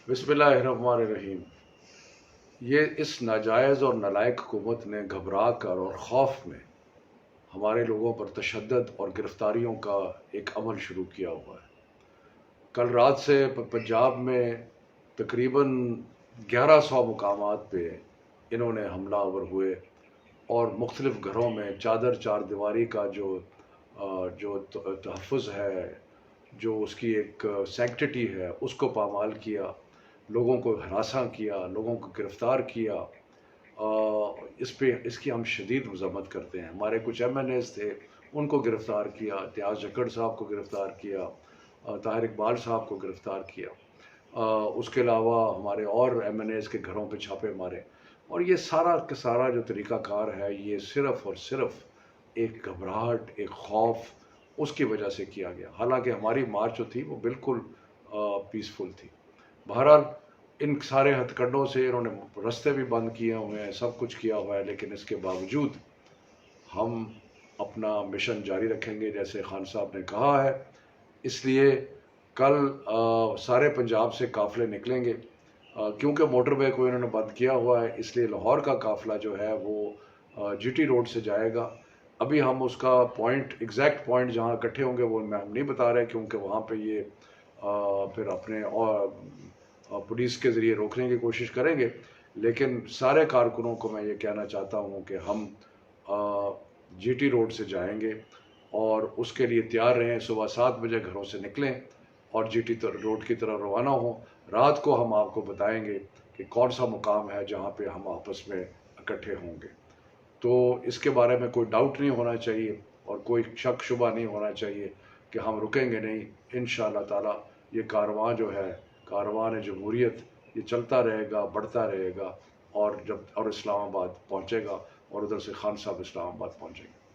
बिस्मिल्लाहिर्रहमानिर्रहीम। ये इस नाजायज़ और नालायक हुकूमत ने घबरा कर और खौफ में हमारे लोगों पर तशद्दुद और गिरफ्तारियों का एक अमल शुरू किया हुआ है। कल रात से पंजाब में तकरीबन 1100 मुकामात पे इन्होंने हमलावर हुए और मुख्तलिफ़ घरों में चादर चार दीवारी का जो तहफ़्फ़ुज़ है, जो उसकी एक सैंक्टिटी है, उसको पामाल किया, लोगों को हरासा किया, लोगों को गिरफ़्तार किया। इसकी हम शदीद मज़म्मत करते हैं। हमारे कुछ MNAs थे, उनको गिरफ़्तार किया, इतिहास जक्कड़ साहब को गिरफ़्तार किया, ताहिर इकबाल साहब को गिरफ़्तार किया। उसके अलावा हमारे और MNAs के घरों पे छापे मारे। और ये सारा का सारा जो तरीक़ाकार है, ये सिर्फ़ और सिर्फ़ एक घबराहट, एक खौफ उसकी वजह से किया गया। हालांकि हमारी मार्च जो थी वो बिल्कुल पीसफुल थी। बहरहाल इन सारे हथकंडों से इन्होंने रास्ते भी बंद किए हुए हैं, सब कुछ किया हुआ है, लेकिन इसके बावजूद हम अपना मिशन जारी रखेंगे जैसे खान साहब ने कहा है। इसलिए कल सारे पंजाब से काफ़िले निकलेंगे। क्योंकि मोटरवे को इन्होंने बंद किया हुआ है, इसलिए लाहौर का काफ़िला जो है वो GT रोड से जाएगा। अभी हम उसका एग्जैक्ट पॉइंट जहाँ इकट्ठे होंगे वो हम नहीं बता रहे, क्योंकि वहाँ पे ये फिर अपने और पुलिस के ज़रिए रोकने की कोशिश करेंगे। लेकिन सारे कारकुनों को मैं ये कहना चाहता हूँ कि हम GT रोड से जाएंगे और उसके लिए तैयार रहें। सुबह 7 बजे घरों से निकलें और GT रोड की तरफ रवाना हों। रात को हम आपको बताएंगे कि कौन सा मुकाम है जहाँ पे हम आपस में इकट्ठे होंगे। तो इसके बारे में कोई डाउट नहीं होना चाहिए और कोई शक शुबा नहीं होना चाहिए कि हम रुकेंगे नहीं। इंशाअल्लाह ताला ये कारवां जो है, कारवान जमहूरियत, ये चलता रहेगा, बढ़ता रहेगा और इस्लामाबाद पहुँचेगा और उधर से खान साहब इस्लामाबाद पहुँचेंगे।